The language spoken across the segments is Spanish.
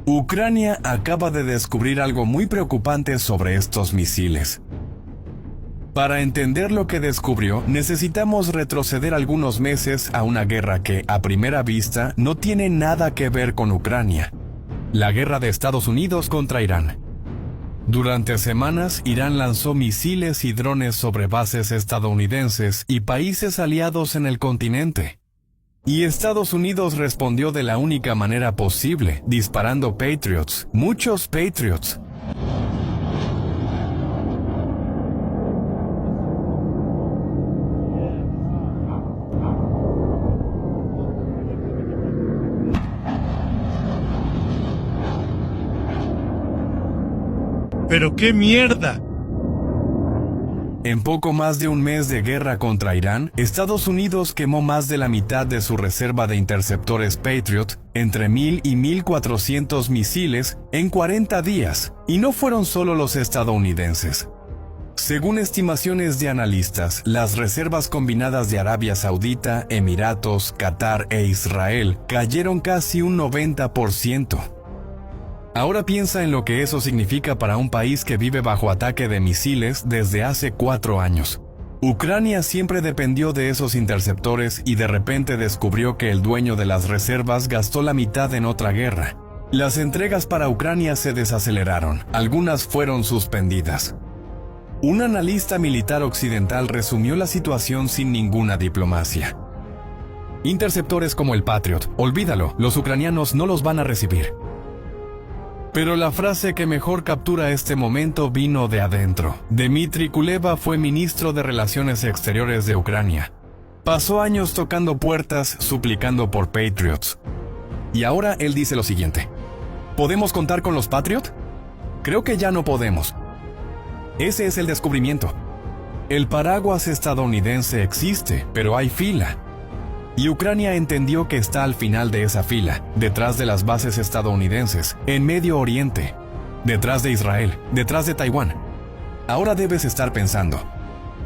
Ucrania acaba de descubrir algo muy preocupante sobre estos misiles. Para entender lo que descubrió, necesitamos retroceder algunos meses a una guerra que, a primera vista, no tiene nada que ver con Ucrania. La guerra de Estados Unidos contra Irán. Durante semanas, Irán lanzó misiles y drones sobre bases estadounidenses y países aliados en el continente. Y Estados Unidos respondió de la única manera posible, disparando Patriots, muchos Patriots. ¡Pero qué mierda! En poco más de un mes de guerra contra Irán, Estados Unidos quemó más de la mitad de su reserva de interceptores Patriot, entre 1,000 y 1,400 misiles, en 40 días, y no fueron solo los estadounidenses. Según estimaciones de analistas, las reservas combinadas de Arabia Saudita, Emiratos, Qatar e Israel cayeron casi un 90%. Ahora piensa en lo que eso significa para un país que vive bajo ataque de misiles desde hace 4 años. Ucrania siempre dependió de esos interceptores y de repente descubrió que el dueño de las reservas gastó la mitad en otra guerra. Las entregas para Ucrania se desaceleraron, algunas fueron suspendidas. Un analista militar occidental resumió la situación sin ninguna diplomacia. Interceptores como el Patriot, olvídalo, los ucranianos no los van a recibir. Pero la frase que mejor captura este momento vino de adentro. Dmitry Kuleba fue ministro de Relaciones Exteriores de Ucrania. Pasó años tocando puertas, suplicando por Patriots. Y ahora él dice lo siguiente: ¿podemos contar con los Patriot? Creo que ya no podemos. Ese es el descubrimiento. El paraguas estadounidense existe, pero hay fila. Y Ucrania entendió que está al final de esa fila, detrás de las bases estadounidenses, en Medio Oriente, detrás de Israel, detrás de Taiwán. Ahora debes estar pensando: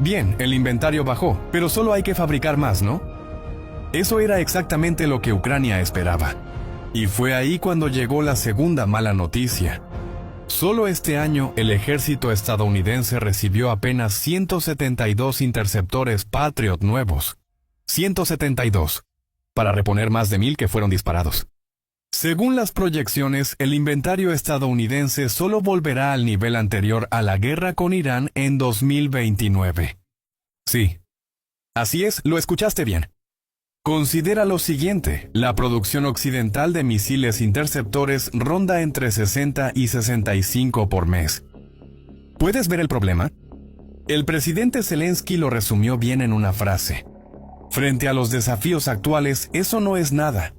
bien, el inventario bajó, pero solo hay que fabricar más, ¿no? Eso era exactamente lo que Ucrania esperaba. Y fue ahí cuando llegó la segunda mala noticia. Solo este año, el ejército estadounidense recibió apenas 172 interceptores Patriot nuevos. 172, para reponer más de 1,000 que fueron disparados. Según las proyecciones, el inventario estadounidense solo volverá al nivel anterior a la guerra con Irán en 2029. Sí, así es, lo escuchaste bien. Considera lo siguiente: la producción occidental de misiles interceptores ronda entre 60 y 65 por mes. ¿Puedes ver el problema? El presidente Zelensky lo resumió bien en una frase: frente a los desafíos actuales, eso no es nada.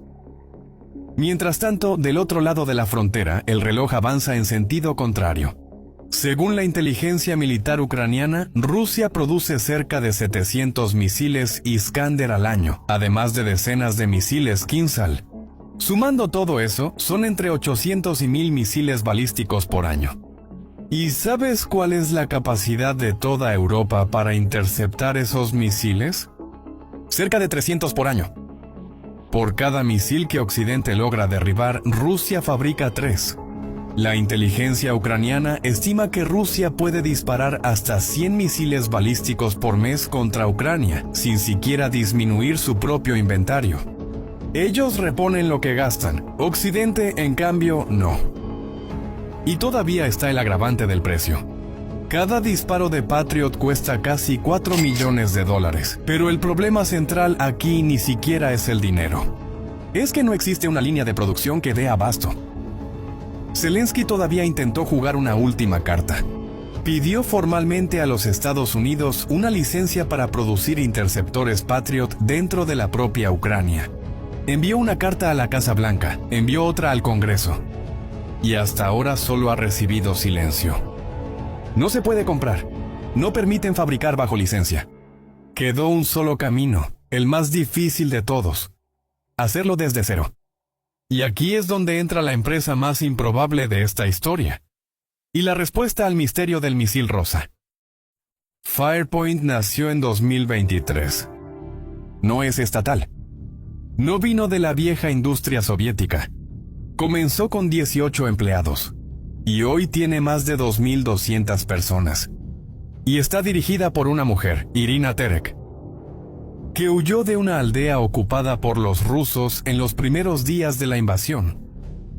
Mientras tanto, del otro lado de la frontera, el reloj avanza en sentido contrario. Según la inteligencia militar ucraniana, Rusia produce cerca de 700 misiles Iskander al año, además de decenas de misiles Kinzhal. Sumando todo eso, son entre 800 y 1,000 misiles balísticos por año. ¿Y sabes cuál es la capacidad de toda Europa para interceptar esos misiles? Cerca de 300 por año. Por cada misil que Occidente logra derribar, Rusia fabrica 3. La inteligencia ucraniana estima que Rusia puede disparar hasta 100 misiles balísticos por mes contra Ucrania, sin siquiera disminuir su propio inventario. Ellos reponen lo que gastan, Occidente, en cambio, no. Y todavía está el agravante del precio. Cada disparo de Patriot cuesta casi $4 millones, pero el problema central aquí ni siquiera es el dinero. Es que no existe una línea de producción que dé abasto. Zelensky todavía intentó jugar una última carta. Pidió formalmente a los Estados Unidos una licencia para producir interceptores Patriot dentro de la propia Ucrania. Envió una carta a la Casa Blanca, envió otra al Congreso. Y hasta ahora solo ha recibido silencio. No se puede comprar. No permiten fabricar bajo licencia. Quedó un solo camino, el más difícil de todos: hacerlo desde cero. Y aquí es donde entra la empresa más improbable de esta historia. Y la respuesta al misterio del misil rosa. Firepoint nació en 2023. No es estatal. No vino de la vieja industria soviética. Comenzó con 18 empleados y hoy tiene más de 2.200 personas. Y está dirigida por una mujer, Irina Terek, que huyó de una aldea ocupada por los rusos en los primeros días de la invasión.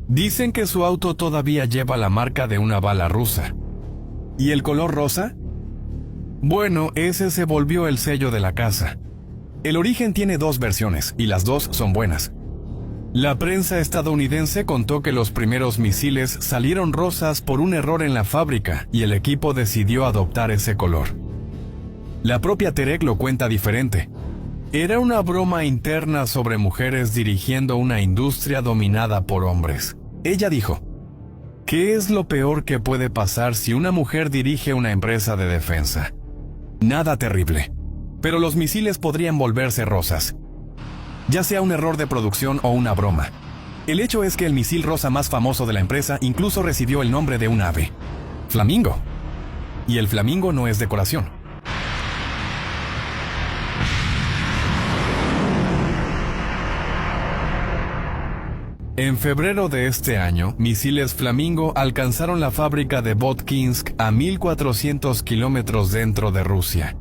Dicen que su auto todavía lleva la marca de una bala rusa. ¿Y el color rosa? Bueno, ese se volvió el sello de la casa. El origen tiene dos versiones, y las dos son buenas. La prensa estadounidense contó que los primeros misiles salieron rosas por un error en la fábrica, y el equipo decidió adoptar ese color. La propia Terek lo cuenta diferente. Era una broma interna sobre mujeres dirigiendo una industria dominada por hombres. Ella dijo: ¿qué es lo peor que puede pasar si una mujer dirige una empresa de defensa? Nada terrible. Pero los misiles podrían volverse rosas, ya sea un error de producción o una broma. El hecho es que el misil rosa más famoso de la empresa incluso recibió el nombre de un ave: flamingo. Y el flamingo no es decoración. En febrero de este año, misiles Flamingo alcanzaron la fábrica de Votkinsk a 1.400 kilómetros dentro de Rusia.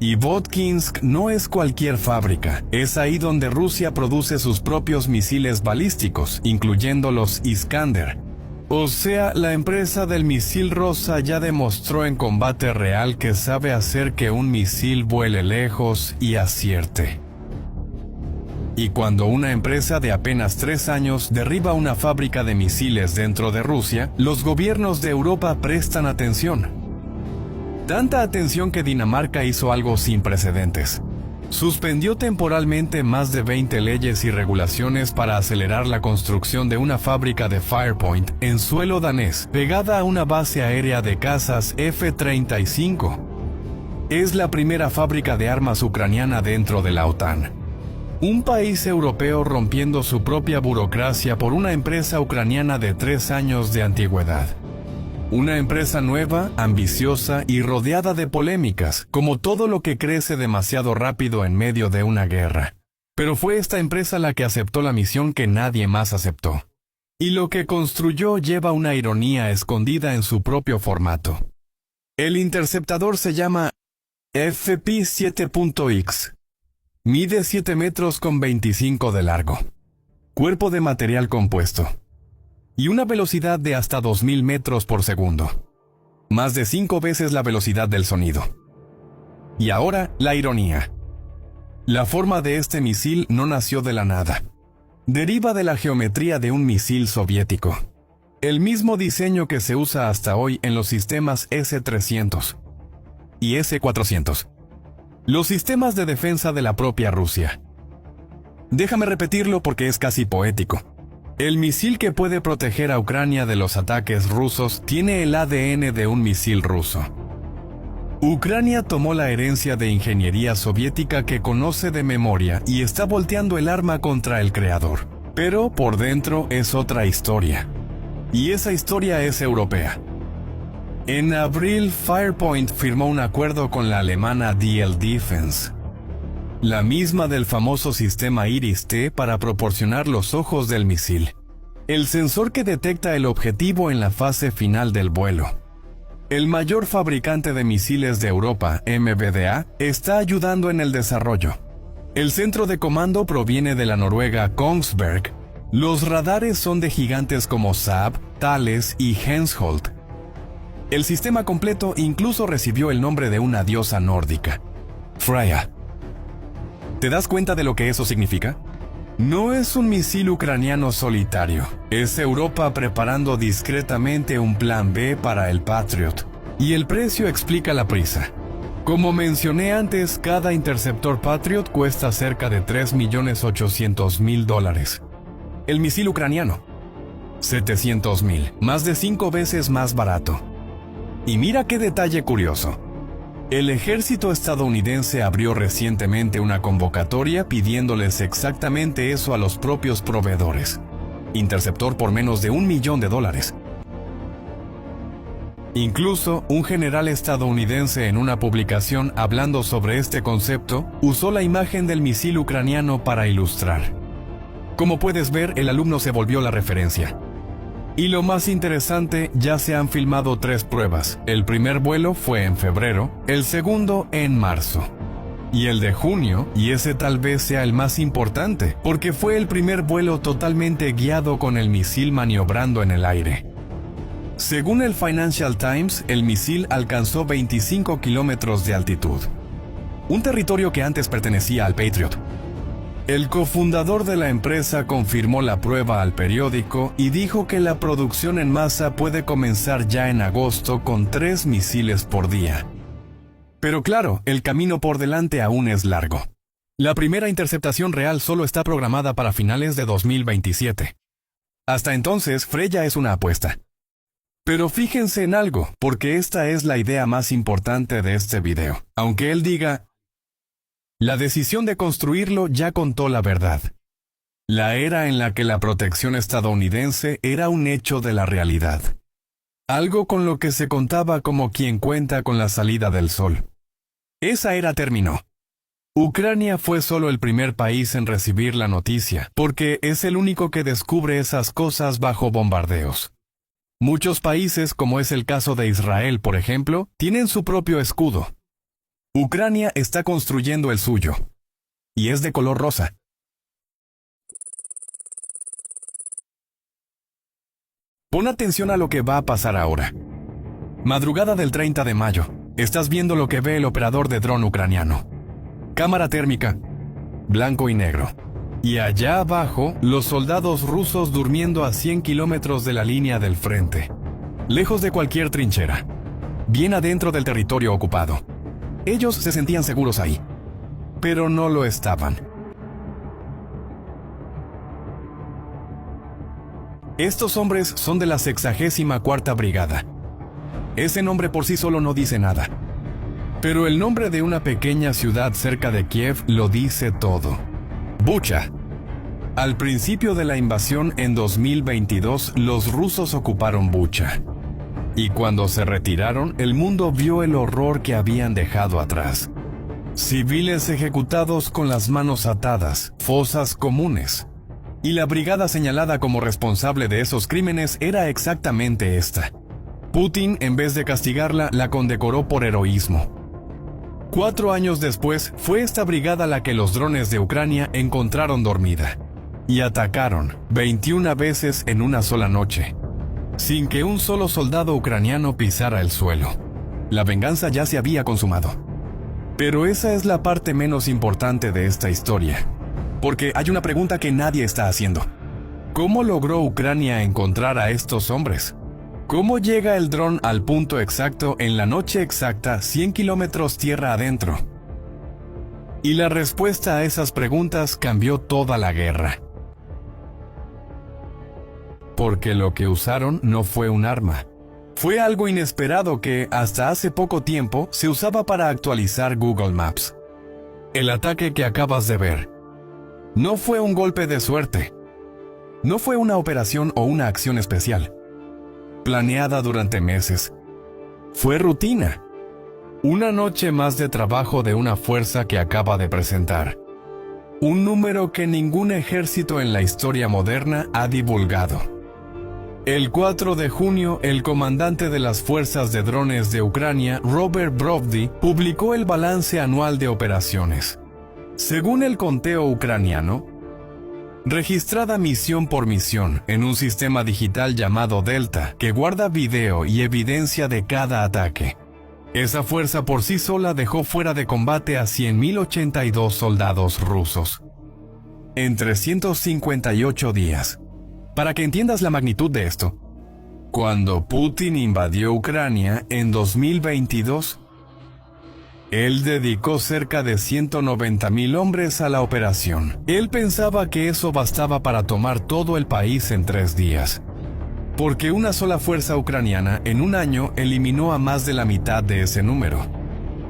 Y Votkinsk no es cualquier fábrica, es ahí donde Rusia produce sus propios misiles balísticos, incluyendo los Iskander. O sea, la empresa del misil rosa ya demostró en combate real que sabe hacer que un misil vuele lejos y acierte. Y cuando una empresa de apenas 3 años derriba una fábrica de misiles dentro de Rusia, los gobiernos de Europa prestan atención. Tanta atención que Dinamarca hizo algo sin precedentes. Suspendió temporalmente más de 20 leyes y regulaciones para acelerar la construcción de una fábrica de Firepoint en suelo danés, pegada a una base aérea de cazas F-35. Es la primera fábrica de armas ucraniana dentro de la OTAN. Un país europeo rompiendo su propia burocracia por una empresa ucraniana de 3 años de antigüedad. Una empresa nueva, ambiciosa y rodeada de polémicas, como todo lo que crece demasiado rápido en medio de una guerra. Pero fue esta empresa la que aceptó la misión que nadie más aceptó. Y lo que construyó lleva una ironía escondida en su propio formato. El interceptador se llama FP7.X. Mide 7 metros con 25 de largo. Cuerpo de material compuesto. Y una velocidad de hasta 2.000 metros por segundo. Más de 5 veces la velocidad del sonido. Y ahora, la ironía. La forma de este misil no nació de la nada. Deriva de la geometría de un misil soviético. El mismo diseño que se usa hasta hoy en los sistemas S-300 y S-400. Los sistemas de defensa de la propia Rusia. Déjame repetirlo porque es casi poético. El misil que puede proteger a Ucrania de los ataques rusos tiene el ADN de un misil ruso. Ucrania tomó la herencia de ingeniería soviética que conoce de memoria y está volteando el arma contra el creador. Pero por dentro es otra historia. Y esa historia es europea. En abril, Firepoint firmó un acuerdo con la alemana DL Defense, la misma del famoso sistema Iris-T para proporcionar los ojos del misil, el sensor que detecta el objetivo en la fase final del vuelo. El mayor fabricante de misiles de Europa, MBDA, está ayudando en el desarrollo. El centro de comando proviene de la noruega Kongsberg. Los radares son de gigantes como Saab, Thales y Hensoldt. El sistema completo incluso recibió el nombre de una diosa nórdica, Freya. ¿Te das cuenta de lo que eso significa? No es un misil ucraniano solitario, es Europa preparando discretamente un plan B para el Patriot. Y el precio explica la prisa. Como mencioné antes, cada interceptor Patriot cuesta cerca de $3.800.000. El misil ucraniano, $700.000, más de 5 veces más barato. Y mira qué detalle curioso. El ejército estadounidense abrió recientemente una convocatoria pidiéndoles exactamente eso a los propios proveedores. Interceptor por menos de $1 millón. Incluso, un general estadounidense en una publicación hablando sobre este concepto, usó la imagen del misil ucraniano para ilustrar. Como puedes ver, el alumno se volvió la referencia. Y lo más interesante, ya se han filmado 3 pruebas. El primer vuelo fue en febrero, el segundo en marzo. Y el de junio, y ese tal vez sea el más importante, porque fue el primer vuelo totalmente guiado con el misil maniobrando en el aire. Según el Financial Times, el misil alcanzó 25 kilómetros de altitud, un territorio que antes pertenecía al Patriot. El cofundador de la empresa confirmó la prueba al periódico y dijo que la producción en masa puede comenzar ya en agosto con 3 misiles por día. Pero claro, el camino por delante aún es largo. La primera interceptación real solo está programada para finales de 2027. Hasta entonces, Freya es una apuesta. Pero fíjense en algo, porque esta es la idea más importante de este video. Aunque él diga, la decisión de construirlo ya contó la verdad. La era en la que la protección estadounidense era un hecho de la realidad. Algo con lo que se contaba como quien cuenta con la salida del sol. Esa era terminó. Ucrania fue solo el primer país en recibir la noticia, porque es el único que descubre esas cosas bajo bombardeos. Muchos países, como es el caso de Israel, por ejemplo, tienen su propio escudo. Ucrania está construyendo el suyo. Y es de color rosa. Pon atención a lo que va a pasar ahora. Madrugada del 30 de mayo. Estás viendo lo que ve el operador de dron ucraniano. Cámara térmica, blanco y negro. Y allá abajo, los soldados rusos durmiendo a 100 kilómetros de la línea del frente. Lejos de cualquier trinchera. Bien adentro del territorio ocupado. Ellos se sentían seguros ahí. Pero no lo estaban. Estos hombres son de la 64ª Brigada. Ese nombre por sí solo no dice nada. Pero el nombre de una pequeña ciudad cerca de Kiev lo dice todo. Bucha. Al principio de la invasión en 2022, los rusos ocuparon Bucha. Y cuando se retiraron, el mundo vio el horror que habían dejado atrás. Civiles ejecutados con las manos atadas, fosas comunes. Y la brigada señalada como responsable de esos crímenes era exactamente esta. Putin, en vez de castigarla, la condecoró por heroísmo. 4 años después, fue esta brigada la que los drones de Ucrania encontraron dormida. Y atacaron 21 veces en una sola noche, sin que un solo soldado ucraniano pisara el suelo. La venganza ya se había consumado. Pero esa es la parte menos importante de esta historia. Porque hay una pregunta que nadie está haciendo. ¿Cómo logró Ucrania encontrar a estos hombres? ¿Cómo llega el dron al punto exacto en la noche exacta 100 kilómetros tierra adentro? Y la respuesta a esas preguntas cambió toda la guerra. Porque lo que usaron no fue un arma. Fue algo inesperado que, hasta hace poco tiempo, se usaba para actualizar Google Maps. El ataque que acabas de ver no fue un golpe de suerte. No fue una operación o una acción especial, planeada durante meses. Fue rutina. Una noche más de trabajo de una fuerza que acaba de presentar. Un número que ningún ejército en la historia moderna ha divulgado. El 4 de junio, el comandante de las fuerzas de drones de Ucrania, Robert Brovdy, publicó el balance anual de operaciones. Según el conteo ucraniano, registrada misión por misión en un sistema digital llamado Delta, que guarda video y evidencia de cada ataque. Esa fuerza por sí sola dejó fuera de combate a 100.082 soldados rusos en 358 días. Para que entiendas la magnitud de esto, cuando Putin invadió Ucrania en 2022, él dedicó cerca de 190.000 hombres a la operación. Él pensaba que eso bastaba para tomar todo el país en 3 días. Porque una sola fuerza ucraniana en un año eliminó a más de la mitad de ese número.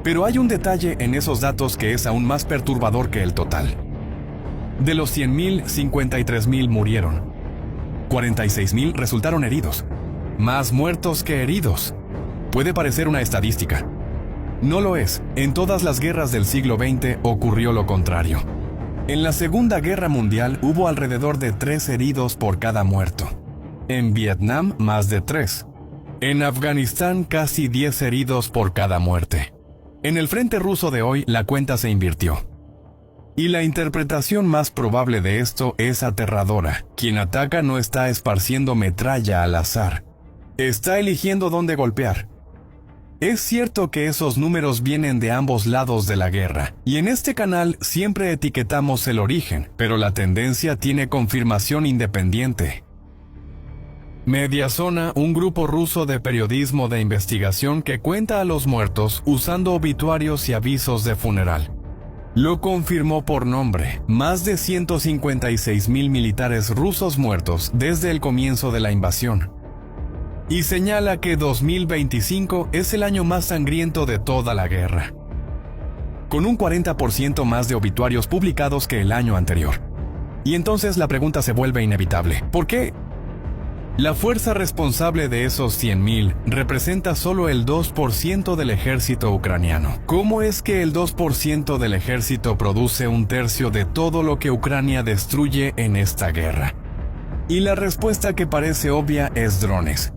Pero hay un detalle en esos datos que es aún más perturbador que el total. De los 100.000, 53.000 murieron. 46.000 resultaron heridos. Más muertos que heridos. Puede parecer una estadística. No lo es. En todas las guerras del siglo XX ocurrió lo contrario. En la Segunda Guerra Mundial hubo alrededor de 3 heridos por cada muerto. En Vietnam, más de 3. En Afganistán, casi 10 heridos por cada muerte. En el frente ruso de hoy, la cuenta se invirtió. Y la interpretación más probable de esto es aterradora. Quien ataca no está esparciendo metralla al azar. Está eligiendo dónde golpear. Es cierto que esos números vienen de ambos lados de la guerra, y en este canal siempre etiquetamos el origen, pero la tendencia tiene confirmación independiente. Mediazona, un grupo ruso de periodismo de investigación que cuenta a los muertos usando obituarios y avisos de funeral. Lo confirmó por nombre, más de 156,000 militares rusos muertos desde el comienzo de la invasión. Y señala que 2025 es el año más sangriento de toda la guerra, con un 40% más de obituarios publicados que el año anterior. Y entonces la pregunta se vuelve inevitable. ¿Por qué? La fuerza responsable de esos 100,000 representa solo el 2% del ejército ucraniano. ¿Cómo es que el 2% del ejército produce un tercio de todo lo que Ucrania destruye en esta guerra? Y la respuesta que parece obvia es drones.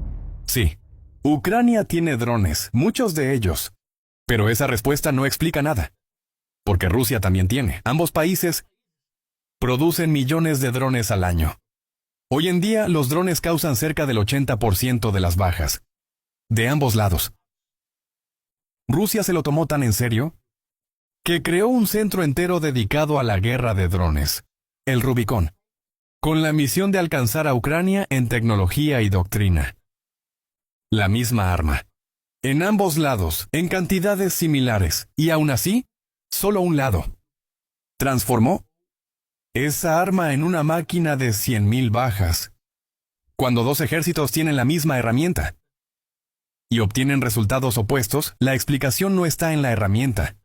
Sí, Ucrania tiene drones, muchos de ellos. Pero esa respuesta no explica nada. Porque Rusia también tiene. Ambos países producen millones de drones al año. Hoy en día, los drones causan cerca del 80% de las bajas. De ambos lados. Rusia se lo tomó tan en serio que creó un centro entero dedicado a la guerra de drones, el Rubicon, con la misión de alcanzar a Ucrania en tecnología y doctrina. La misma arma. En ambos lados, en cantidades similares, y aún así, solo un lado. Transformó esa arma en una máquina de 100,000 bajas. Cuando dos ejércitos tienen la misma herramienta y obtienen resultados opuestos, la explicación no está en la herramienta.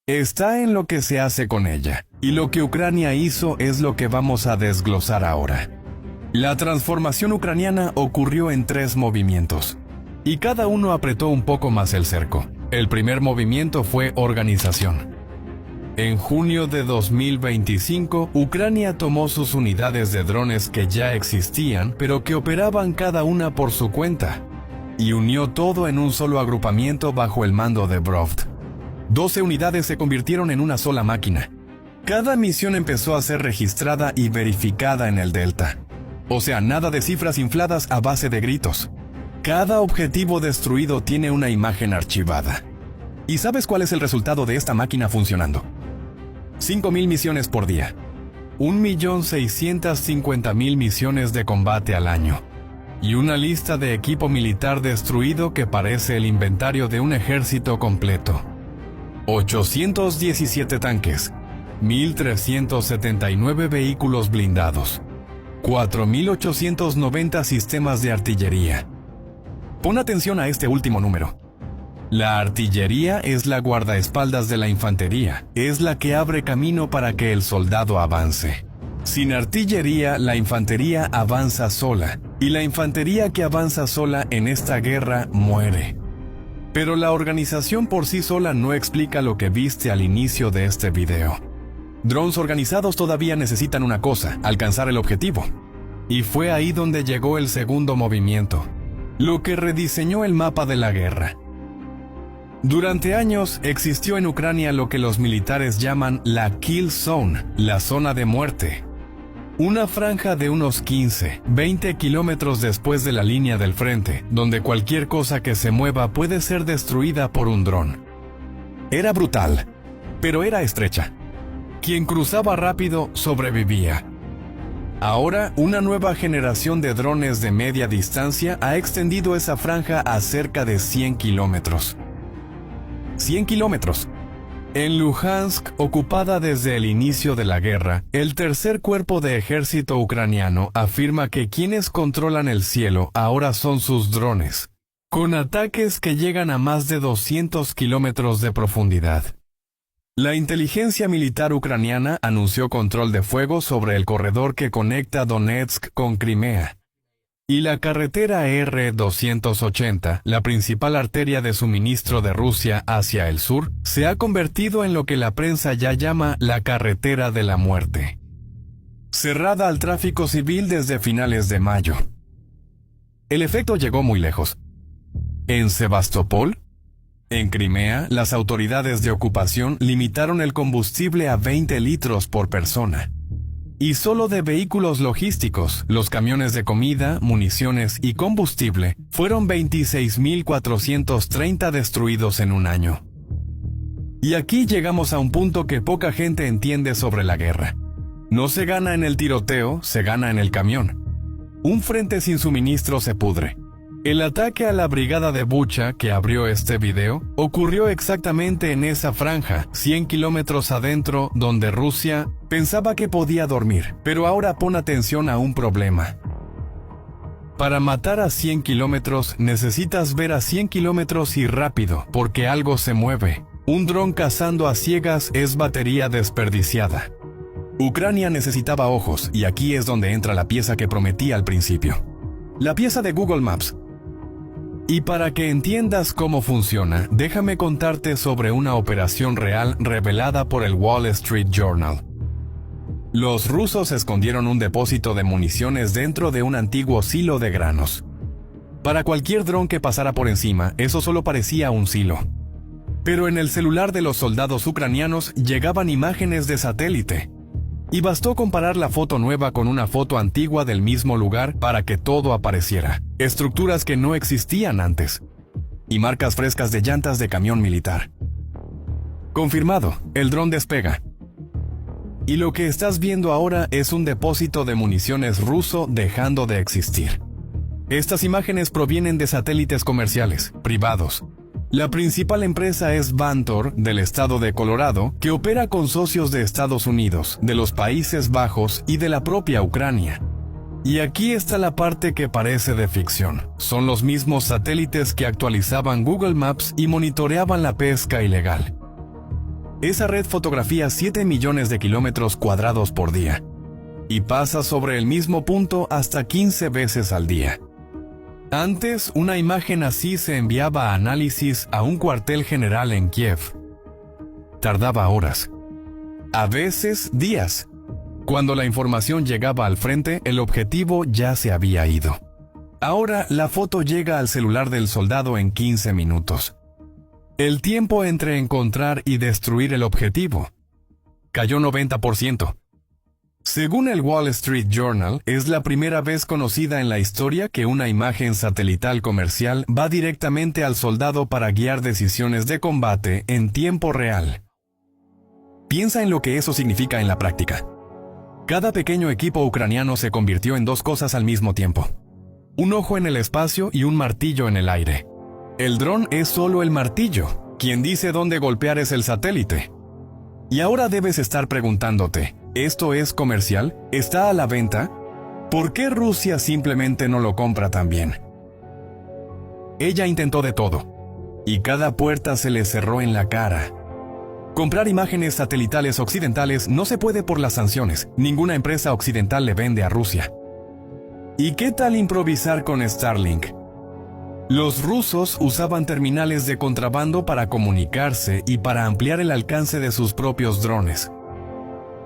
Está en lo que se hace con ella. Y lo que Ucrania hizo es lo que vamos a desglosar ahora. La transformación ucraniana ocurrió en 3 movimientos. Y cada uno apretó un poco más el cerco. El primer movimiento fue organización. En junio de 2025, Ucrania tomó sus unidades de drones que ya existían, pero que operaban cada una por su cuenta, y unió todo en un solo agrupamiento bajo el mando de Brovd. 12 unidades se convirtieron en una sola máquina. Cada misión empezó a ser registrada y verificada en el Delta. O sea, nada de cifras infladas a base de gritos. Cada objetivo destruido tiene una imagen archivada. ¿Y sabes cuál es el resultado de esta máquina funcionando? 5,000 misiones por día. 1,650,000 misiones de combate al año. Y una lista de equipo militar destruido que parece el inventario de un ejército completo. 817 tanques. 1,379 vehículos blindados. 4,890 sistemas de artillería. Pon atención a este último número. La artillería es la guardaespaldas de la infantería, es la que abre camino para que el soldado avance. Sin artillería, la infantería avanza sola, y la infantería que avanza sola en esta guerra muere. Pero la organización por sí sola no explica lo que viste al inicio de este video. Drones organizados todavía necesitan una cosa: alcanzar el objetivo. Y fue ahí donde llegó el segundo movimiento, lo que rediseñó el mapa de la guerra. Durante años existió en Ucrania lo que los militares llaman la Kill Zone, la zona de muerte. Una franja de unos 15, 20 kilómetros después de la línea del frente, donde cualquier cosa que se mueva puede ser destruida por un dron. Era brutal, pero era estrecha. Quien cruzaba rápido sobrevivía. Ahora, una nueva generación de drones de media distancia ha extendido esa franja a cerca de 100 kilómetros. 100 kilómetros. En Luhansk, ocupada desde el inicio de la guerra, el tercer cuerpo de ejército ucraniano afirma que quienes controlan el cielo ahora son sus drones, con ataques que llegan a más de 200 kilómetros de profundidad. La inteligencia militar ucraniana anunció control de fuego sobre el corredor que conecta Donetsk con Crimea. Y la carretera R-280, la principal arteria de suministro de Rusia hacia el sur, se ha convertido en lo que la prensa ya llama la carretera de la muerte. Cerrada al tráfico civil desde finales de mayo. El efecto llegó muy lejos. En Sebastopol, en Crimea, las autoridades de ocupación limitaron el combustible a 20 litros por persona. Y solo de vehículos logísticos, los camiones de comida, municiones y combustible, fueron 26.430 destruidos en un año. Y aquí llegamos a un punto que poca gente entiende sobre la guerra. No se gana en el tiroteo, se gana en el camión. Un frente sin suministro se pudre. El ataque a la brigada de Bucha, que abrió este video, ocurrió exactamente en esa franja, 100 kilómetros adentro, donde Rusia pensaba que podía dormir. Pero ahora pon atención a un problema. Para matar a 100 kilómetros, necesitas ver a 100 kilómetros y rápido, porque algo se mueve. Un dron cazando a ciegas es batería desperdiciada. Ucrania necesitaba ojos, y aquí es donde entra la pieza que prometí al principio. La pieza de Google Maps. Y para que entiendas cómo funciona, déjame contarte sobre una operación real revelada por el Wall Street Journal. Los rusos escondieron un depósito de municiones dentro de un antiguo silo de granos. Para cualquier dron que pasara por encima, eso solo parecía un silo. Pero en el celular de los soldados ucranianos llegaban imágenes de satélite. Y bastó comparar la foto nueva con una foto antigua del mismo lugar para que todo apareciera. Estructuras que no existían antes. Y marcas frescas de llantas de camión militar. Confirmado, el dron despega. Y lo que estás viendo ahora es un depósito de municiones ruso dejando de existir. Estas imágenes provienen de satélites comerciales, privados. La principal empresa es Vantor, del estado de Colorado, que opera con socios de Estados Unidos, de los Países Bajos y de la propia Ucrania. Y aquí está la parte que parece de ficción. Son los mismos satélites que actualizaban Google Maps y monitoreaban la pesca ilegal. Esa red fotografía 7 millones de kilómetros cuadrados por día. Y pasa sobre el mismo punto hasta 15 veces al día. Antes, una imagen así se enviaba a análisis a un cuartel general en Kiev. Tardaba horas. A veces, días. Cuando la información llegaba al frente, el objetivo ya se había ido. Ahora, la foto llega al celular del soldado en 15 minutos. El tiempo entre encontrar y destruir el objetivo cayó 90%. Según el Wall Street Journal, es la primera vez conocida en la historia que una imagen satelital comercial va directamente al soldado para guiar decisiones de combate en tiempo real. Piensa en lo que eso significa en la práctica. Cada pequeño equipo ucraniano se convirtió en dos cosas al mismo tiempo. Un ojo en el espacio y un martillo en el aire. El dron es solo el martillo. Quien dice dónde golpear es el satélite. Y ahora debes estar preguntándote, ¿esto es comercial? ¿Está a la venta? ¿Por qué Rusia simplemente no lo compra también? Ella intentó de todo, y cada puerta se le cerró en la cara. Comprar imágenes satelitales occidentales no se puede por las sanciones. Ninguna empresa occidental le vende a Rusia. ¿Y qué tal improvisar con Starlink? Los rusos usaban terminales de contrabando para comunicarse y para ampliar el alcance de sus propios drones.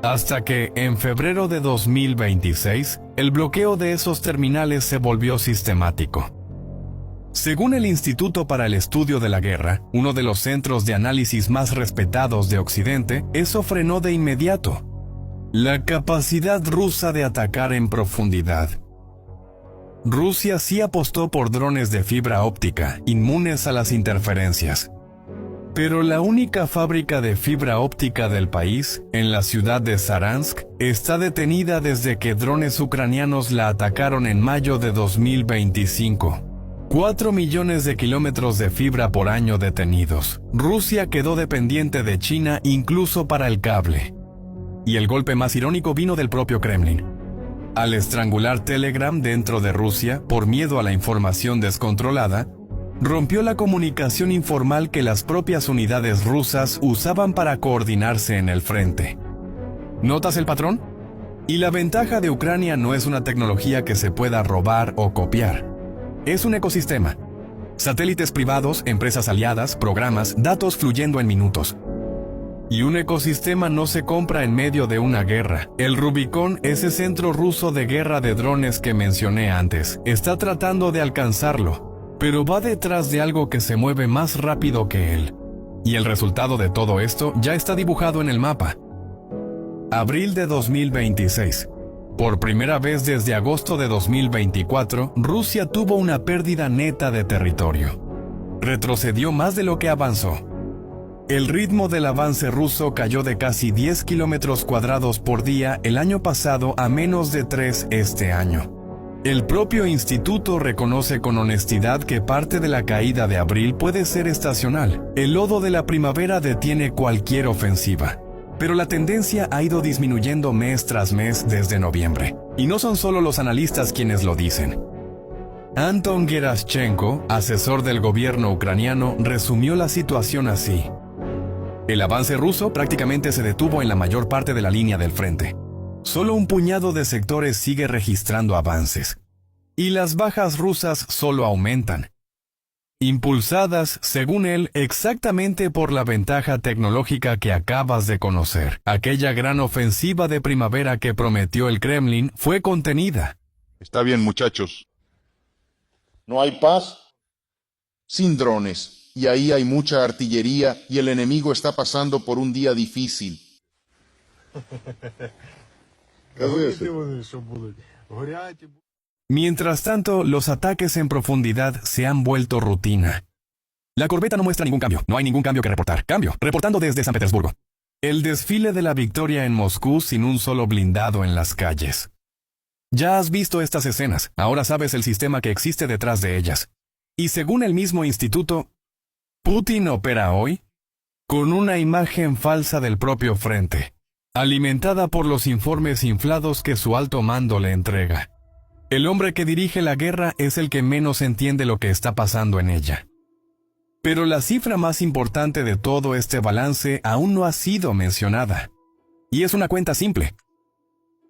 Hasta que, en febrero de 2026, el bloqueo de esos terminales se volvió sistemático. Según el Instituto para el Estudio de la Guerra, uno de los centros de análisis más respetados de Occidente, eso frenó de inmediato la capacidad rusa de atacar en profundidad. Rusia sí apostó por drones de fibra óptica, inmunes a las interferencias. Pero la única fábrica de fibra óptica del país, en la ciudad de Saransk, está detenida desde que drones ucranianos la atacaron en mayo de 2025. 4 millones de kilómetros de fibra por año detenidos. Rusia quedó dependiente de China incluso para el cable. Y el golpe más irónico vino del propio Kremlin. Al estrangular Telegram dentro de Rusia, por miedo a la información descontrolada, rompió la comunicación informal que las propias unidades rusas usaban para coordinarse en el frente. ¿Notas el patrón? Y la ventaja de Ucrania no es una tecnología que se pueda robar o copiar. Es un ecosistema. Satélites privados, empresas aliadas, programas, datos fluyendo en minutos. Y un ecosistema no se compra en medio de una guerra. El Rubicón, ese centro ruso de guerra de drones que mencioné antes, está tratando de alcanzarlo, pero va detrás de algo que se mueve más rápido que él. Y el resultado de todo esto ya está dibujado en el mapa. Abril de 2026. Por primera vez desde agosto de 2024, Rusia tuvo una pérdida neta de territorio. Retrocedió más de lo que avanzó. El ritmo del avance ruso cayó de casi 10 kilómetros cuadrados por día el año pasado a menos de 3 este año. El propio instituto reconoce con honestidad que parte de la caída de abril puede ser estacional. El lodo de la primavera detiene cualquier ofensiva. Pero la tendencia ha ido disminuyendo mes tras mes desde noviembre. Y no son solo los analistas quienes lo dicen. Anton Geraschenko, asesor del gobierno ucraniano, resumió la situación así. El avance ruso prácticamente se detuvo en la mayor parte de la línea del frente. Solo un puñado de sectores sigue registrando avances. Y las bajas rusas solo aumentan. Impulsadas, según él, exactamente por la ventaja tecnológica que acabas de conocer. Aquella gran ofensiva de primavera que prometió el Kremlin fue contenida. Está bien, muchachos. No hay paz. Sin drones. Y ahí hay mucha artillería y el enemigo está pasando por un día difícil. Mientras tanto, los ataques en profundidad se han vuelto rutina. La corbeta no muestra ningún cambio, no hay ningún cambio que reportar. Cambio, reportando desde San Petersburgo. El desfile de la victoria en Moscú sin un solo blindado en las calles. Ya has visto estas escenas, ahora sabes el sistema que existe detrás de ellas. Y según el mismo instituto, Putin opera hoy con una imagen falsa del propio frente, alimentada por los informes inflados que su alto mando le entrega. El hombre que dirige la guerra es el que menos entiende lo que está pasando en ella. Pero la cifra más importante de todo este balance aún no ha sido mencionada. Y es una cuenta simple.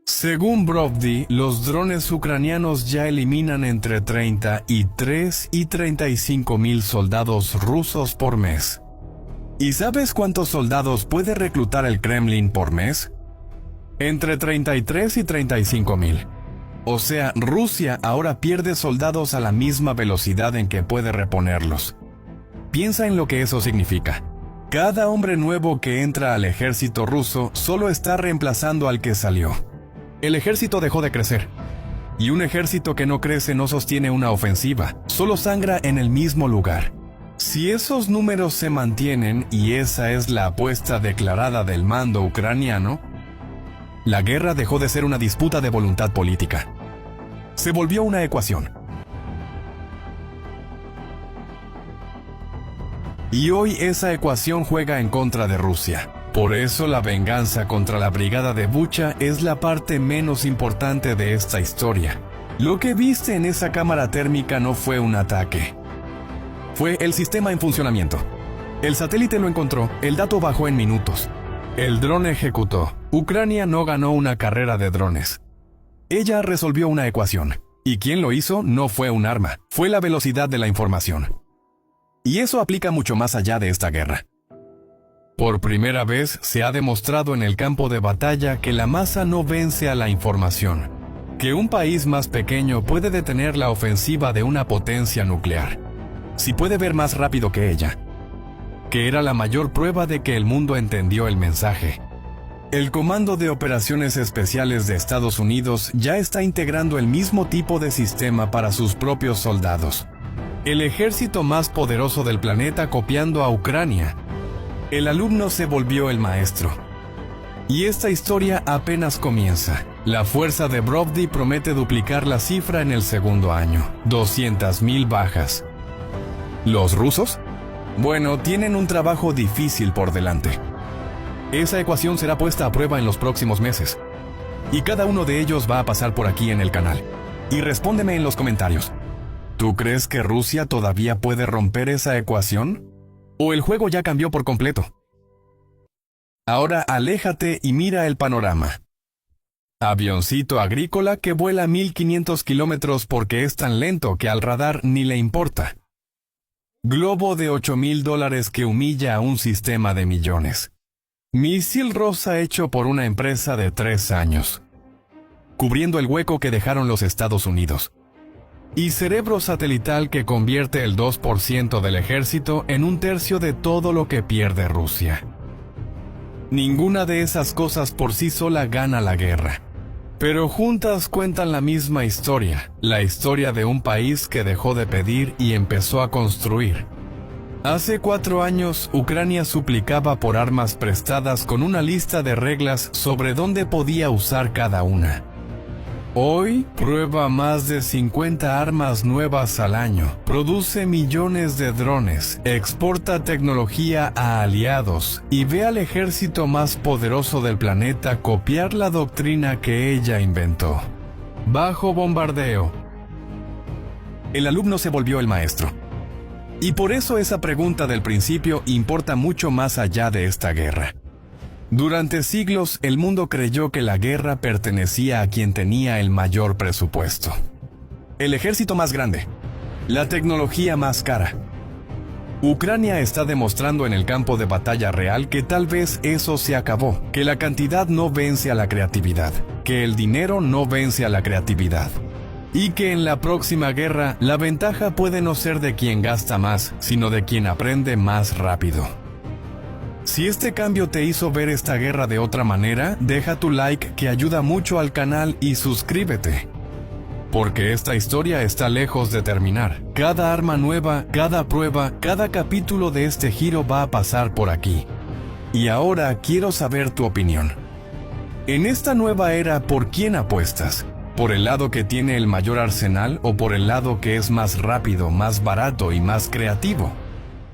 Según Brovdi, los drones ucranianos ya eliminan entre 33 y 35 mil soldados rusos por mes. ¿Y sabes cuántos soldados puede reclutar el Kremlin por mes? Entre 33 y 35 mil. O sea, Rusia ahora pierde soldados a la misma velocidad en que puede reponerlos. Piensa en lo que eso significa. Cada hombre nuevo que entra al ejército ruso solo está reemplazando al que salió. El ejército dejó de crecer. Y un ejército que no crece no sostiene una ofensiva, solo sangra en el mismo lugar. Si esos números se mantienen, y esa es la apuesta declarada del mando ucraniano, la guerra dejó de ser una disputa de voluntad política. Se volvió una ecuación. Y hoy esa ecuación juega en contra de Rusia. Por eso la venganza contra la brigada de Bucha es la parte menos importante de esta historia. Lo que viste en esa cámara térmica no fue un ataque. Fue el sistema en funcionamiento. El satélite lo encontró, el dato bajó en minutos. El dron ejecutó. Ucrania no ganó una carrera de drones. Ella resolvió una ecuación. Y quien lo hizo no fue un arma, fue la velocidad de la información. Y eso aplica mucho más allá de esta guerra. Por primera vez se ha demostrado en el campo de batalla que la masa no vence a la información, que un país más pequeño puede detener la ofensiva de una potencia nuclear, si puede ver más rápido que ella, que era la mayor prueba de que el mundo entendió el mensaje. El Comando de Operaciones Especiales de Estados Unidos ya está integrando el mismo tipo de sistema para sus propios soldados. El ejército más poderoso del planeta copiando a Ucrania. El alumno se volvió el maestro. Y esta historia apenas comienza. La fuerza de Brovdi promete duplicar la cifra en el segundo año. 200,000 bajas. ¿Los rusos? Bueno, tienen un trabajo difícil por delante. Esa ecuación será puesta a prueba en los próximos meses. Y cada uno de ellos va a pasar por aquí en el canal. Y respóndeme en los comentarios. ¿Tú crees que Rusia todavía puede romper esa ecuación? ¿O el juego ya cambió por completo? Ahora aléjate y mira el panorama. Avioncito agrícola que vuela 1500 kilómetros porque es tan lento que al radar ni le importa. Globo de $8,000 que humilla a un sistema de millones. Misil rosa hecho por una empresa de 3 años, cubriendo el hueco que dejaron los Estados Unidos. Y cerebro satelital que convierte el 2% del ejército en 1/3 de todo lo que pierde Rusia. Ninguna de esas cosas por sí sola gana la guerra, pero juntas cuentan la misma historia, la historia de un país que dejó de pedir y empezó a construir. Hace 4 años, Ucrania suplicaba por armas prestadas con una lista de reglas sobre dónde podía usar cada una. Hoy, prueba más de 50 armas nuevas al año, produce millones de drones, exporta tecnología a aliados y ve al ejército más poderoso del planeta copiar la doctrina que ella inventó. Bajo bombardeo. El alumno se volvió el maestro. Y por eso esa pregunta del principio importa mucho más allá de esta guerra. Durante siglos, el mundo creyó que la guerra pertenecía a quien tenía el mayor presupuesto, el ejército más grande, la tecnología más cara. Ucrania está demostrando en el campo de batalla real que tal vez eso se acabó, que la cantidad no vence a la creatividad, que el dinero no vence a la creatividad, y que en la próxima guerra la ventaja puede no ser de quien gasta más, sino de quien aprende más rápido. Si este cambio te hizo ver esta guerra de otra manera, deja tu like que ayuda mucho al canal y suscríbete. Porque esta historia está lejos de terminar. Cada arma nueva, cada prueba, cada capítulo de este giro va a pasar por aquí. Y ahora quiero saber tu opinión. En esta nueva era, ¿por quién apuestas? ¿Por el lado que tiene el mayor arsenal o por el lado que es más rápido, más barato y más creativo?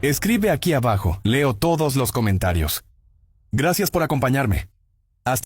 Escribe aquí abajo, leo todos los comentarios. Gracias por acompañarme.